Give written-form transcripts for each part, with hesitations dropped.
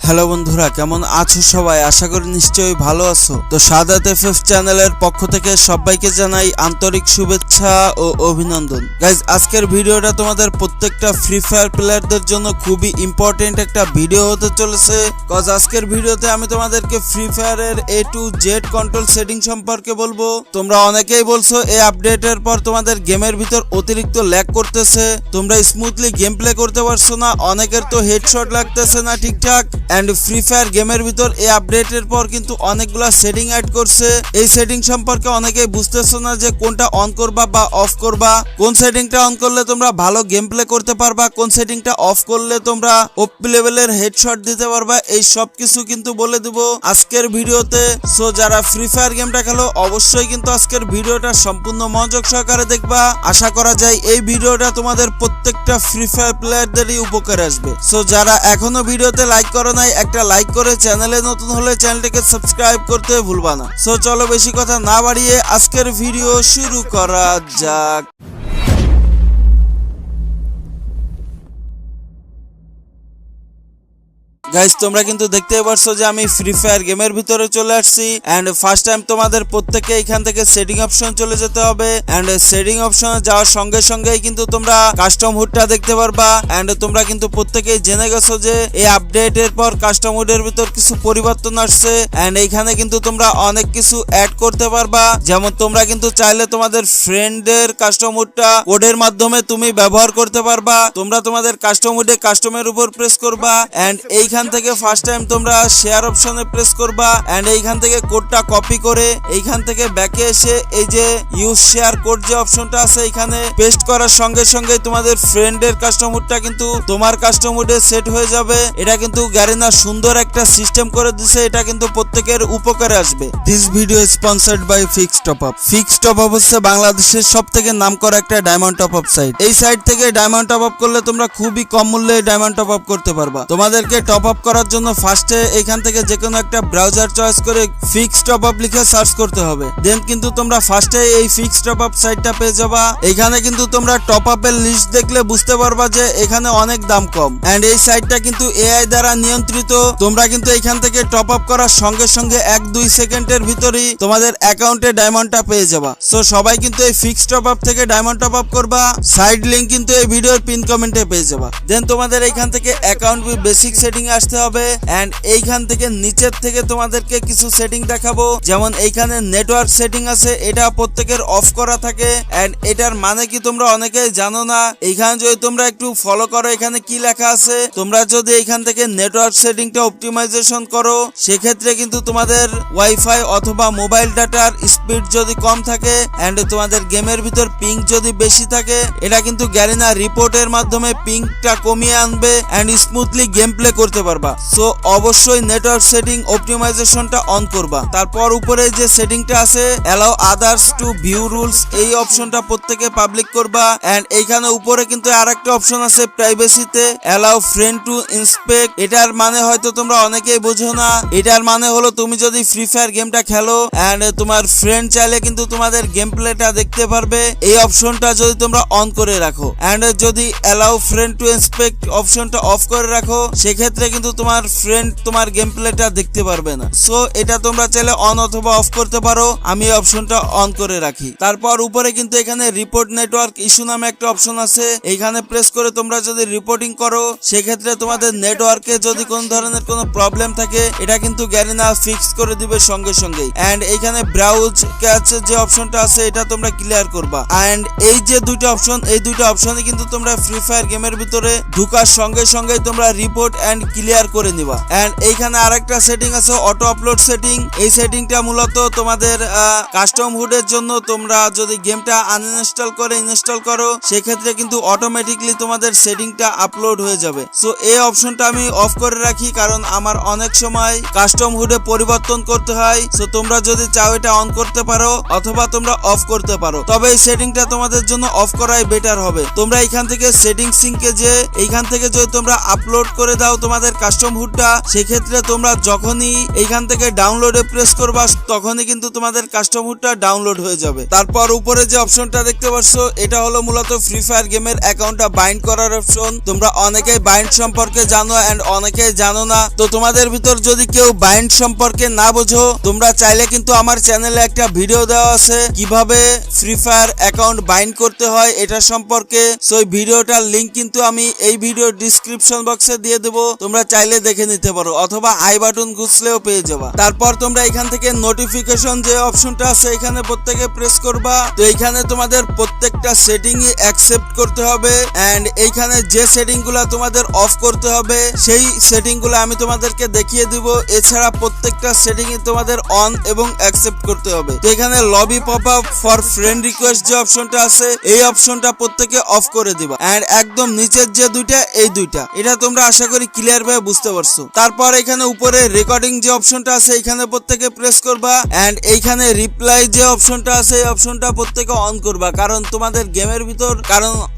Hello বন্ধুরা, কেমন আছো সবাই? আশা করি নিশ্চয়ই ভালো আছো। তো সাদাত এফএফ চ্যানেলের পক্ষ থেকে সবাইকে জানাই আন্তরিক শুভেচ্ছা ও অভিনন্দন। গাইজ, আজকের ভিডিওটা তোমাদের প্রত্যেকটা ফ্রি ফায়ার প্লেয়ারদের জন্য খুবই ইম্পর্টেন্ট একটা ভিডিও হতে চলেছে। কজ আজকের ভিডিওতে আমি তোমাদেরকে ফ্রি ফায়ারের A to Z control setting সম্পর্কে বলবো। তোমরা অনেকেই বলছো এই আপডেটের পর তোমাদের গেমের ভিতর অতিরিক্ত ল্যাগ করতেছে, তোমরা স্মুথলি গেম প্লে করতে পারছো না, অনেকের তো হেডশট লাগতেছে না ঠিকঠাক। এন্ড ফ্রি ফায়ার গেমের ভিতর এই আপডেটের পর কিন্তু অনেকগুলা সেটিং অ্যাড করছে। এই সেটিং সম্পর্কে অনেকেই বুঝতেছো না যে কোনটা অন করবা বা অফ করবা, কোন সেটিংটা অন করলে তোমরা ভালো গেম প্লে করতে পারবা, কোন সেটিংটা অফ করলে তোমরা ওপি লেভেলের হেডশট দিতে পারবা। এই সব কিছু কিন্তু বলে দিব আজকের ভিডিওতে। সো যারা ফ্রি ফায়ার গেমটা খেলো অবশ্যই কিন্তু আজকের ভিডিওটা সম্পূর্ণ মনোযোগ সহকারে দেখবা। আশা করা যায় এই ভিডিওটা তোমাদের প্রত্যেকটা ফ্রি ফায়ার প্লেয়ারদেরই উপকারে আসবে। সো যারা এখনো ভিডিওতে লাইক করো নাই, একটা লাইক করে চ্যানেলে নতুন হলে চ্যানেলটাকে সাবস্ক্রাইব করতে ভুলবা না। সো চলো বেশি কথা না বাড়িয়ে আজকের ভিডিও শুরু করা যাক। গাইস, তোমরা কিন্তু দেখতেই পারছো যে আমি ফ্রি ফায়ার গেমের ভিতরে চলে আসছি। এন্ড ফার্স্ট টাইম তোমাদের প্রত্যেককে এখান থেকে সেটিং অপশন চলে যেতে হবে। এন্ড সেটিং অপশনে যাওয়ার সঙ্গে সঙ্গেই কিন্তু তোমরা কাস্টম হুডটা দেখতে পারবা। এন্ড তোমরা কিন্তু প্রত্যেকেই জেনে গেছো যে এই আপডেটের পর কাস্টম হুডের ভিতর কিছু পরিবর্তন আসছে। এন্ড এইখানে কিন্তু তোমরা অনেক কিছু অ্যাড করতে পারবা। যেমন তোমরা কিন্তু চাইলে তোমাদের ফ্রেন্ডের কাস্টম হুডটা কোডের মাধ্যমে তুমি ব্যবহার করতে পারবা। তোমরা তোমাদের কাস্টম হুডে কাস্টমের উপর প্রেস করবা। এন্ড এইখান থেকে ফার্স্ট টাইম তোমরা শেয়ার অপশনে প্রেস করবা। এন্ড এইখান থেকে কোডটা কপি করে এইখান থেকে ব্যাকে এসে এই যে ইউজ শেয়ার কোড যে অপশনটা আছে এখানে পেস্ট করার সঙ্গে সঙ্গে তোমাদের ফ্রেন্ডের কাস্টম হুডটা কিন্তু তোমার কাস্টম হুডে সেট হয়ে যাবে। এটা কিন্তু গ্যারিনা সুন্দর একটা সিস্টেম করে দিছে, এটা কিন্তু প্রত্যেকের উপকারে আসবে। This video sponsored by Fix Top Up. Fix Top Up হচ্ছে বাংলাদেশের সবথেকে নামকরা একটা ডায়মন্ড টপ আপ সাইট। এই সাইট থেকে ডায়মন্ড টপ আপ করলে তোমরা খুবই কম মূল্যে ডায়মন্ড টপ আপ করতে পারবা। তোমাদেরকে টপ আপ করার জন্য ফার্স্টে এখান থেকে যে কোনো একটা ব্রাউজার চয়েস করে ফিক্স টপ আপ লিখে সার্চ করতে হবে। দেন কিন্তু তোমরা ফার্স্টে এই ফিক্স টপ আপ সাইটটা পেয়ে যাবা। এখানে কিন্তু তোমরা টপ আপের লিস্ট দেখলে বুঝতে পারবা যে এখানে অনেক দাম কম। এন্ড এই সাইটটা কিন্তু এআই দ্বারা নিয়ন্ত্রিত। তোমরা কিন্তু এখান থেকে টপ আপ করার সঙ্গে সঙ্গে 1-2 সেকেন্ডের ভিতরেই তোমাদের অ্যাকাউন্টে ডায়মন্ডটা পেয়ে যাবা। সো সবাই কিন্তু এই ফিক্স টপ আপ থেকে ডায়মন্ড টপ আপ করবা। সাইড লিংক কিন্তু এই ভিডিওর পিন কমেন্টে পেয়ে যাবা। দেন তোমাদের এখান থেকে অ্যাকাউন্ট বেসিক সেটিং আসতে হবে। এন্ড এইখান থেকে নিচের থেকে তোমাদেরকে কিছু সেটিং দেখাবো। যেমন এইখানে নেটওয়ার্ক সেটিং আছে, এটা প্রত্যেকের অফ করা থাকে। এন্ড এটার মানে কি তোমরা অনেকেই জানো না। এইখানে যদি তোমরা একটু ফলো করো এখানে কি লেখা আছে, তোমরা যদি এইখান থেকে নেটওয়ার্ক সেটিংটা অপটিমাইজেশন করো সেক্ষেত্রে কিন্তু তোমাদের ওয়াইফাই অথবা মোবাইল ডাটার স্পিড যদি কম থাকে এন্ড তোমাদের গেমের ভিতর পিং যদি বেশি থাকে, এটা কিন্তু গ্যারিনা রিপোর্টের মাধ্যমে পিংটা কমিয়ে আনবে এন্ড স্মুথলি গেম প্লে করতে পারবা। সো অবশ্যই নেটওয়ার্ক সেটিং অপটিমাইজেশনটা অন করবা। তারপর উপরে যে সেটিংটা আছে allow others to view rules, এই অপশনটা প্রত্যেকে পাবলিক করবা। এন্ড এইখানে উপরে কিন্তু আরেকটা অপশন আছে প্রাইভেসিতে অ্যালাউ ফ্রেন্ড টু ইন্সপেক্ট। এটার মানে হয়তো তোমরা অনেকেই বোঝো না। এটার মানে হলো তুমি যদি ফ্রি ফায়ার গেমটা খেলো এন্ড তোমার ফ্রেন্ড চাইলে কিন্তু তোমাদের গেম প্লেটা দেখতে পারবে। এই অপশনটা যদি তোমরা অন করে রাখো এন্ড যদি অ্যালাউ ফ্রেন্ড টু ইন্সপেক্ট অপশনটা অফ করে রাখো সেক্ষেত্রে কিন্তু তোমার ফ্রেন্ড তোমার গেম প্লেটা দেখতে পারবে না। সো এটা তোমরা চাইলে অন অথবা অফ করতে পারো। আমি এই অপশনটা অন করে রাখি। তারপর উপরে কিন্তু এখানে রিপোর্ট নেটওয়ার্ক ইস্যু নামে একটা অপশন আছে, এইখানে প্রেস করে তোমরা যদি রিপোর্টিং করো সেক্ষেত্রে তোমাদের নেটওয়ার্কে যদি কোন ধরনের কোনো প্রবলেম থাকে এটা কিন্তু গ্যারিনা ফিক্স করে দিবে সঙ্গে সঙ্গেই। এন্ড এইখানে ব্রাউজ ক্যাচ যে অপশনটা আছে এটা তোমরা ক্লিয়ার করবা। এন্ড এই যে দুইটা অপশন, এই দুইটা অপশনে কিন্তু তোমরা ফ্রি ফায়ার গেমের ভিতরে ঢুকার সঙ্গে সঙ্গে তোমরা রিপোর্ট এন্ড ক্লিয়ার করে নিবা। এন্ড এইখানে আরেকটা সেটিং আছে অটো আপলোড সেটিং। এই সেটিংটা মূলত তোমাদের কাস্টম হুডের জন্য। তোমরা যদি গেমটা আনইনস্টল করে ইনস্টল করো সেক্ষেত্রে কিন্তু অটোমেটিকলি তোমাদের সেটিংটা আপলোড হয়ে যাবে। সো এই অপশনটা আমি অফ করে রাখি কারণ আমার অনেক সময় কাস্টম হুডে পরিবর্তন করতে হয়। সো তোমরা যদি চাও এটা অন করতে পারো অথবা তোমরা অফ করতে পারো, তবে এই সেটিংটা তোমাদের জন্য অফ করাই বেটার হবে। তোমরা এখান থেকে সেটিং সিঙ্কে যে এইখান থেকে যদি তোমরা আপলোড করে দাও তোমাদের কাস্টম হুডটা, সেক্ষেত্রে তোমরা যখনই এইখান থেকে ডাউনলোডে প্রেস করবা তখনই কিন্তু তোমাদের কাস্টম হুডটা ডাউনলোড হয়ে যাবে। তারপর উপরে যে অপশনটা দেখতে পাচ্ছ এটা হলো মূলত ফ্রি ফায়ার গেমের অ্যাকাউন্টটা বাইন্ড করার অপশন। তোমরা অনেকেই বাইন্ড সম্পর্কে জানো এন্ড অনেকেই জানো না। তো তোমাদের ভিতর যদি কেউ বাইন্ড সম্পর্কে না বোঝো, তোমরা চাইলে কিন্তু আমার চ্যানেলে একটা ভিডিও দেওয়া আছে কিভাবে ফ্রি ফায়ার অ্যাকাউন্ট বাইন্ড করতে হয় এটা সম্পর্কে। সো এই ভিডিওটার লিংক কিন্তু আমি এই ভিডিও ডিসক্রিপশন বক্সে দিয়ে দেবো, তোমরা চাইলে দেখে নিতে পারো অথবা আই বাটন ঘুষলেও পেয়ে যাবা। তারপর তোমরা এখান থেকে নোটিফিকেশন যে অপশনটা আছে এখানে প্রত্যেকে প্রেস করবা। তো এইখানে তোমাদের প্রত্যেকটা সেটিংই অ্যাকসেপ্ট করতে হবে এন্ড এইখানে যে সেটিং গুলা তোমাদের অফ করতে হবে সেই সেটিং গুলো আমি তোমাদেরকে দেখিয়ে দিব। এছাড়া প্রত্যেকটা সেটিংই তোমাদের অন এবং অ্যাকসেপ্ট করতে হবে। তো এখানে lobby pop up for friend request যে অপশনটা আছে এই অপশনটা প্রত্যেকে অফ করে দিবা এন্ড একদম নিচের যে দুইটা এই দুইটা এটা তোমরা আশা করি ক্লিয়ার ভাবে বুঝতে পারছো। তারপর এখানে উপরে রেকর্ডিং যে অপশনটা আছে এখানে প্রত্যেকে প্রেস করবা এন্ড এইখানে রিপ্লাই যে অপশনটা আছে এই অপশনটা প্রত্যেকে অন করবা, কারণ তোমাদের গেমের ভিতর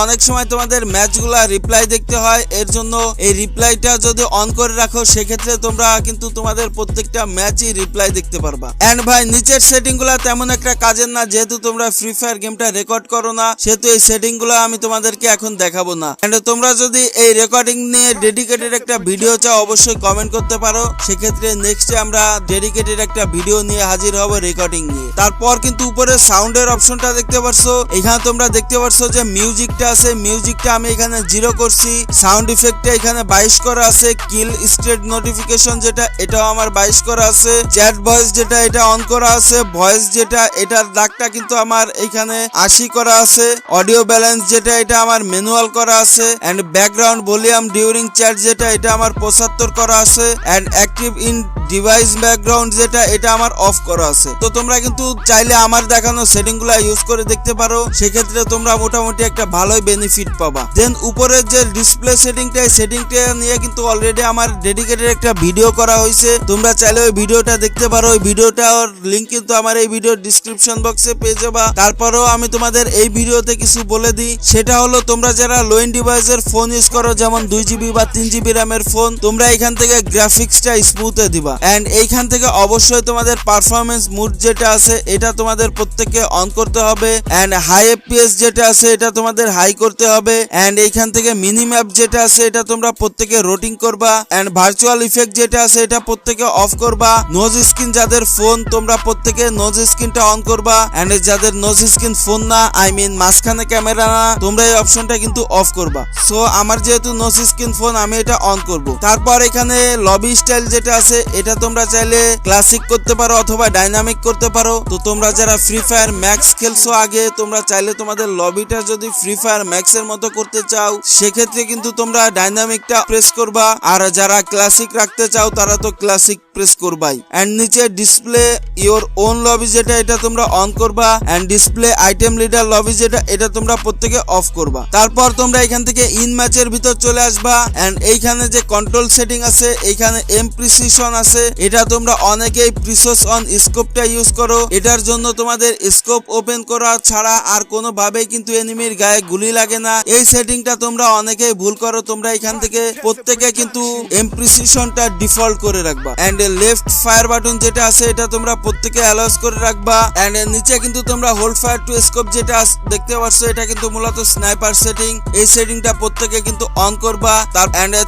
অনেক সময় তোমাদের ম্যাচগুলা রিপ্লাই দেখতে হয়, এর জন্য এই রিপ্লাইটা যদি অন করে রাখো সেক্ষেত্রে তোমরা কিন্তু তোমাদের প্রত্যেকটা ম্যাচই রিপ্লাই দেখতে পারবা। এন্ড ভাই নিচের সেটিং গুলা তেমন একটা কাজের না, যেহেতু তোমরা ফ্রি ফায়ার গেমটা রেকর্ড করো না সেহেতু এই সেটিং গুলো আমি তোমাদেরকে এখন দেখাবো না। এন্ড তোমরা যদি এই রেকর্ডিং নিয়ে ডেডিকেটেড একটা ভিডিও চাও অবশ্যই কমেন্ট করতে পারো, সেক্ষেত্রে নেক্সটে আমরা ডেডিকেটেড একটা ভিডিও নিয়ে হাজির হব রেকর্ডিং নিয়ে। তারপর কিন্তু উপরে সাউন্ডের অপশনটা দেখতে পারছো, এখানে তোমরা দেখতে পারছো যে মিউজিকটা আছে, মিউজিকটা আমি এখানে 0 করছি। সাউন্ড ইফেক্টটা এখানে 22 করা আছে। কিল স্টেট নোটিফিকেশন যেটা এটাও আমার 22 করা আছে। চ্যাট ভয়েস যেটা এটা অন করা আছে। ভয়েস যেটা এটার দাগটা কিন্তু আমার এখানে 80 করা আছে। অডিও ব্যালেন্স যেটা এটা আমার ম্যানুয়াল করা আছে and background volume during chat যেটা এটা আমার 75 করা আছে and active in device background যেটা এটা আমার অফ করা আছে। তো তোমরা কিন্তু চাইলে আমার দেখানো সেটিং গুলা ইউজ করে দেখতে পারো, সেক্ষেত্রে তোমরা মোটামুটি একটা ভালোই বেনিফিট পাবা। দেন উপরের যে ডিসপ্লে সেটিংটা নিয়ে কিন্তু অলরেডি আমার ডেডিকেটেড একটা ভিডিও করা হয়েছে, তোমরা চাইলে ওই ভিডিওটা দেখতে পারো। ওই ভিডিওটার লিংক কিন্তু আমার এই ভিডিও ডিসক্রিপশন বক্সে পেয়ে যাবা। তারপরেও আমি তোমাদের এই ভিডিওতে কিছু বলে দিই, সেটা হলো তোমরা যারা লো এন্ড ডিভাইসের ফোন ইউজ করো যেমন 2GB বা 3GB র্যামের ফোন, তোমরা এখান থেকে গ্রাফিক্সটা স্মুথে দিবা এন্ড এইখান থেকে অবশ্যই তোমাদের পারফরমেন্স মুড যেটা আছে এটা তোমাদের প্রত্যেককে অন করতে হবে এন্ড হাই এফপিএস যেটা আছে এটা তোমাদের হাই করতে হবে এন্ড এইখান থেকে মিনিম্যাপ যেটা আছে এটা তোমরা প্রত্যেকে রোটিং করবা এন্ড ভার্চুয়াল ইফেক্ট যেটা আছে এটা প্রত্যেকে অফ করবা। নোজ স্ক্রিন যাদের ফোন তোমরা প্রত্যেকে নোজ স্ক্রিনটা অন করবা এন্ড যাদের নোজ স্ক্রিন ফোন না আই মিন মাঝখানে ক্যামেরা না তোমরা এই অপশনটা কিন্তু অফ করবা। সো আমার যেহেতু নোজ স্ক্রিন ফোন আমি এটা অন করব। তারপর এখানে লবি স্টাইল যেটা আছে এটা তোমরা চাইলে ক্লাসিক করতে পারো অথবা ডাইনামিক করতে পারো। তো তোমরা যারা ফ্রি ফায়ার ম্যাক্স খেলছো আগে তোমরা চাইলে তোমাদের লবিটা যদি ফ্রি ফায়ার ম্যাক্স এর মতো করতে চাও সেক্ষেত্রে কিন্তু তোমরা ডাইনামিকটা প্রেস করবা, আর যারা ক্লাসিক রাখতে চাও তারা তো ক্লাসিক প্রেস করবাই। এন্ড নিচে ডিসপ্লে ইওর ওন লবি যেটা এটা তোমরা অন করবা and display item leader lobby যেটা এটা তোমরা প্রত্যেকে অফ করবা। তারপর তোমরা এখান থেকে ইন ম্যাচের ভিতর চলে আসবা এন্ড এইখানে যে কন্ট্রোল সেটিং আছে এইখানে এম প্রিসিশন আছে, এটা তোমরা অনেকেই প্রিসিশন অন স্কোপটা ইউজ করো। এটার জন্য তোমাদের স্কোপ ওপেন করা ছাড়া আর কোনো ভাবেই কিন্তু এনিমির গায়ে গুলি লাগে না। এই সেটিংটা তোমরা অনেকেই ভুল করো, তোমরা এখান থেকে প্রত্যেকে কিন্তু এম প্রিসিশনটা ডিফল্ট করে রাখবা এন্ড লেফট ফায়ার বাটন যেটা আছে এটা তোমরা প্রত্যেকে অ্যালাউস করে রাখবা এন্ড নিচে কিন্তু তোমরা হোল্ড ফায়ার টু স্কোপ যেটা দেখতে পাচ্ছ এটা কিন্তু মূলত স্নাইপার সেটিং, এই সেটিংটা প্রত্যেকে কিন্তু অন করবা।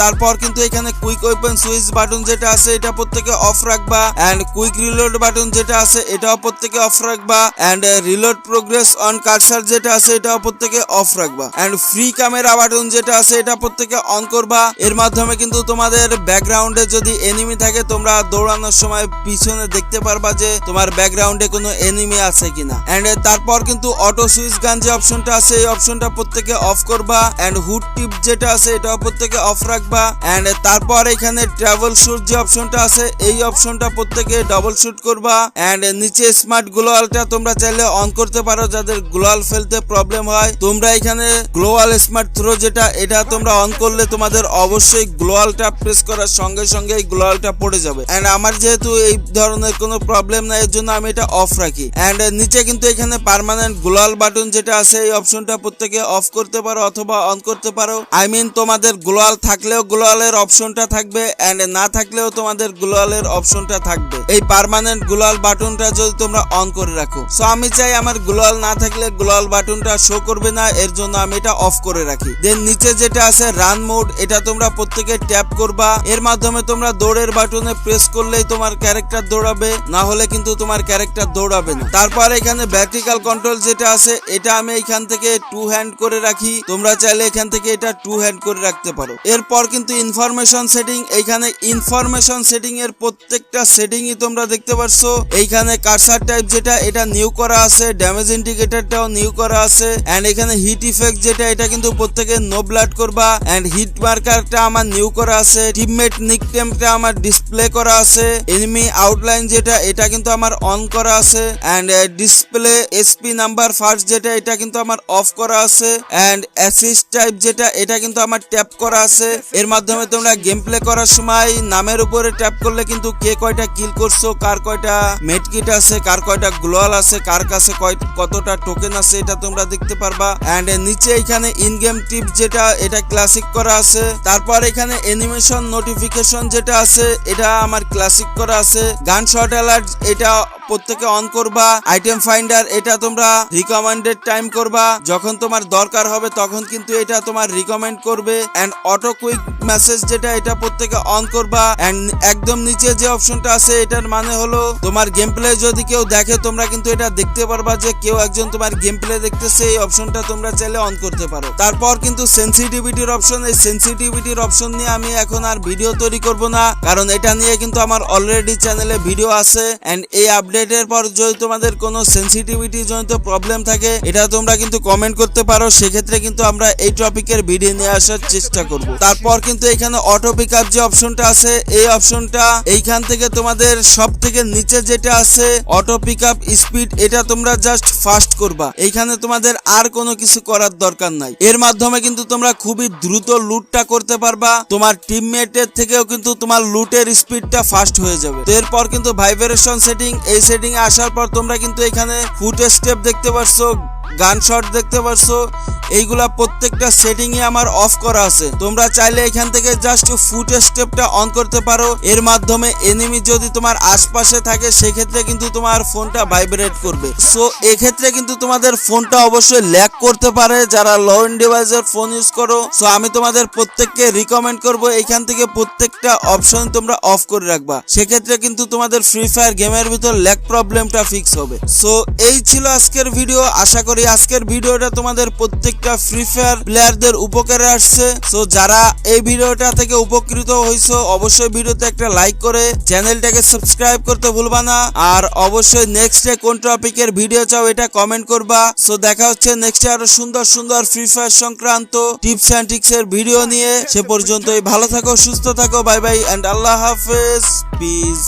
তারপর কিন্তু এখানে কুইক ওয়েপন সুইচ বাটন যেটা আছে এটা প্রত্যেকে অফ রাখবা এন্ড কুইক রিলোড বাটন যেটা আছে এটাও প্রত্যেকে অফ রাখবা and reload progress on cursor যেটা আছে এটাও প্রত্যেকে অফ রাখবা এন্ড ফ্রি ক্যামেরা বাটন যেটা আছে এটা প্রত্যেকে অন করবা। এর মাধ্যমে কিন্তু তোমাদের ব্যাকগ্রাউন্ডে যদি এনিমি থাকে তোমরা দৌড়ানোর সময় পিছনে দেখতে পারবা যে তোমার ব্যাকগ্রাউন্ডে কোনো এনিমি আছে কিনা। এন্ড তারপর কিন্তু অটো সুইচ গান যে অপশনটা আছে এই অপশনটা প্রত্যেকে অফ করবা এন্ড হুড টিপ যেটা আছে এটাও প্রত্যেকে অফ রাখবা এন্ড তারপর এখানে ট্রাভেল শুট যে অপশনটা আছে এই অপশনটা প্রত্যেকে ডাবল শুট করবা এন্ড নিচে স্মার্ট গ্লোয়ালটা তোমরা চাইলে অন করতে পারো, যাদের গ্লোয়াল ফেলতে প্রবলেম হয় তোমরা এখানে গ্লোয়াল স্মার্ট থ্রো যেটা এটা তোমরা অন করলে তোমাদের অবশ্যই গ্লোয়ালটা প্রেস করার সঙ্গে সঙ্গে গ্লোয়ালটা পড়ে যাবে এন্ড আমার যেহেতু এই ধরনের কোনো প্রবলেম নাই এর জন্য আমি এটা অফ রাখি। এন্ড নিচে কিন্তু এখানে পার্মানেন্ট গ্লোয়াল বাটন যেটা আছে এই অপশনটা প্রত্যেকে অফ করতে পারো অথবা অন করতে পারো। আই মিন তোমাদের গ্লোয়াল থাকলেও গ্লোয়ালের অপশনটা থাকবে এন্ড না থাকলেও তোমাদের গ্লোয়ালের অপশনটা থাকবে এই পার্মানেন্ট গ্লোয়াল বাটনটা যদি তোমরা অন করে রাখো। সো আমি চাই আমার গ্লোয়াল না থাকলে গ্লোয়াল বাটনটা শো করবে না, এর জন্য আমি এটা অফ করে রাখি। দেন নিচে যেটা আছে রান মোড, এটা তোমরা প্রত্যেকে ট্যাপ করবা। এর মাধ্যমে তোমরা দৌড়ের বাটনে প্রেস করলেই তোমার ক্যারেক্টার দৌড়াবে, না হলে কিন্তু তোমার ক্যারেক্টার দৌড়াবে না। তারপর এখানে ভার্টিক্যাল কন্ট্রোল যেটা আছে এটা আমি এখান থেকে 2 হ্যান্ড করে রাখি, তোমরা চাইলে এখান থেকে এটা 2 হ্যান্ড করে রাখতে পারো। এরপর কিন্তু ইনফরমেশন সেটিং, এইখানে ইনফরমেশন সেটিং এর প্রত্যেকটা সেটিংই তোমরা দেখতে পারছো। এইখানে কার্সার টাইপ যেটা এটা নিউ করা আছে, ড্যামেজ ইন্ডিকেটরটাও নিউ করা আছে এন্ড এখানে হিট ইফেক্ট যেটা এটা কিন্তু প্রত্যেকে নো ব্লাড করবা এন্ড হিট মার্কারটা আমার নিউ করা আছে, টিমমেট নিকনেমটা আমার ডিসপ্লে করা আছে, এনিমি আউটলাইন যেটা এটা কিন্তু আমার অন করা আছে and display SP number first যেটা এটা কিন্তু আমার অফ করা আছে এন্ড অ্যাসিস্ট টাইপ যেটা এটা কিন্তু আমার ট্যাপ করা আছে। এর মাধ্যমে তোমরা গেম প্লে করার সময় নামের উপরে ট্যাপ করলে কিন্তু কে কয়টা কিল করছো, কার কয়টা মেডকিট আছে, কার কয়টা গ্লোয়াল আছে, কার কাছে কতটা টোকেন আছে এটা তোমরা দেখতে পারবা। এন্ড নিচে এখানে ইন গেম টিপস যেটা এটা ক্লাসিক করা আছে। তারপর এখানে অ্যানিমেশন নোটিফিকেশন যেটা আছে এটা আমার ক্লাসিক করা আছে। গান শট অ্যালার্ট এটা প্রত্যেকে অন করবা। আইটেম ফাইন্ডার এটা তোমরা রিকমেন্ডেড টাইম করবা, যখন তোমার দরকার হবে তখন কিন্তু এটা তোমার রিকমেন্ড করবে। এন্ড অটো কুইক মেসেজ যেটা এটা প্রত্যেকে অন করবা। এন্ড একদম নিচে যে অপশনটা আছে এটার মানে হলো তোমার গেম প্লে যদি কেউ দেখে তোমরা কিন্তু এটা দেখতে পারবা যে কেউ একজন তোমার গেম প্লে দেখতেছে, এই অপশনটা তোমরা চাইলে অন করতে পারো। তারপর কিন্তু সেনসিটিভিটির অপশন, এই সেনসিটিভিটির অপশন নিয়ে আমি এখন আর ভিডিও তৈরি করব না, কারণ এটা নিয়ে কিন্তু আমার অলরেডি চ্যানেলে ভিডিও আছে। এন্ড এই আপডেটের পর যদি তোমাদের কোনো সেনসিটিভিটি জনিত প্রবলেম থাকে এটা তোমরা কিন্তু কমেন্ট করতে পারো, সেক্ষেত্রে কিন্তু আমরা এই টপিকের ভিডিও নিয়ে আসার চেষ্টা করব। তারপর কিন্তু এখানে অটো পিকআপ যে অপশনটা আছে এই অপশনটা এইখান থেকে তোমাদের সব থেকে নিচে যেটা আছে অটো পিকআপ স্পিড এটা তোমরা জাস্ট ফাস্ট করবা, এইখানে তোমাদের আর কোনো কিছু করার দরকার নাই। এর মাধ্যমে কিন্তু তোমরা খুবই দ্রুত লুটটা করতে পারবা, তোমার টিমমেটের থেকেও কিন্তু তোমার লুটের স্পিডটা ফাস্ট হয়ে যাবে। তো এরপর কিন্তু ভাইব্রেশন সেটিং, এই সেটিং এ আসার পর তোমরা কিন্তু এখানে ফুট স্টেপ দেখতে পারছো, গান শট দেখতে পারছো, এইগুলা প্রত্যেকটা সেটিং এ আমার অফ করা আছে। তোমরা চাইলে এখান থেকে জাস্ট ফুট স্টেপটা অন করতে পারো, এর মাধ্যমে এনিমি যদি তোমার আশপাশে থাকে সেক্ষেত্রে কিন্তু তোমার ফোনটা ভাইব্রেট করবে। সো এক্ষেত্রে কিন্তু তোমাদের ফোনটা অবশ্যই ল্যাগ করতে পারে যারা লো এন্ড ডিভাইসের ফোন ইউজ করো। সো আমি তোমাদের প্রত্যেককে রিকমেন্ড করব এখান থেকে প্রত্যেকটা অপশন তোমরা অফ করে রাখবা, সেক্ষেত্রে কিন্তু তোমাদের ফ্রি ফায়ার গেমের ভিতর ল্যাগ প্রবলেমটা ফিক্স হবে। সো এই ছিল আজকের ভিডিও, আশা করি আজকের ভিডিওটা তোমাদের প্রত্যেকটা ফ্রি ফায়ার প্লেয়ারদের উপকারে আসছে। সো যারা এই ভিডিওটা থেকে উপকৃত হইছো অবশ্যই ভিডিওতে একটা লাইক করে চ্যানেলটাকে সাবস্ক্রাইব করতে ভুলবা না, আর অবশ্যই নেক্সটে কোন টপিকের ভিডিও চাও এটা কমেন্ট করবা। সো দেখা হচ্ছে নেক্সটে আরো সুন্দর সুন্দর ফ্রি ফায়ার সংক্রান্ত টিপস এন্ড ট্রিক্স এর ভিডিও নিয়ে। সে পর্যন্তই ভালো থাকো, সুস্থ থাকো, বাই বাই এন্ড আল্লাহ হাফেজ, পিস।